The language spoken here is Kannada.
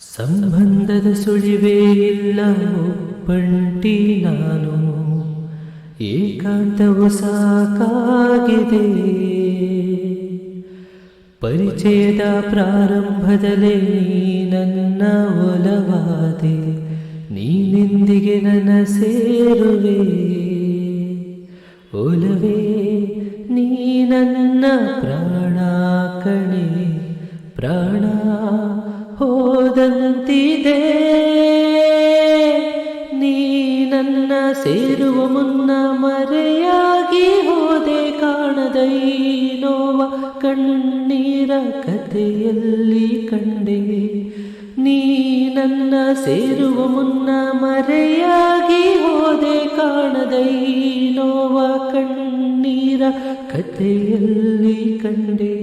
ಸಂಬಂಧದ ಸುಳಿವೇ ಇಲ್ಲ ಒಬ್ಬಂಟಿ ನಾನು, ಏಕಾಂತವು ಸಾಕಾಗಿದೆ. ಪರಿಚಯದ ಪ್ರಾರಂಭದಲ್ಲೇ ನೀ ನನ್ನ ಒಲವಾದೆ, ನೀನೆಂದಿಗೆ ನನ್ನ ಸೇರುವೆ. ಒಲವೇ ನೀ ನನ್ನ ಪ್ರಾಣ ಕಣೆ, ಪ್ರಾಣ ಹೋದಂತಿದೆ. ನೀ ನನ್ನ ಸೇರುವ ಮುನ್ನ ಮರೆಯಾಗಿ ಹೋದೆ, ಕಾಣದ ಈ ನೋವ ಕಣ್ಣೀರ ಕಥೆಯಲ್ಲಿ ಕಂಡೆ. ನೀ ನನ್ನ ಸೇರುವ ಮುನ್ನ ಮರೆಯಾಗಿ ಹೋದೆ, ಕಾಣದ ಈ ನೋವ ಕಣ್ಣೀರ ಕಥೆಯಲ್ಲಿ ಕಂಡೆ.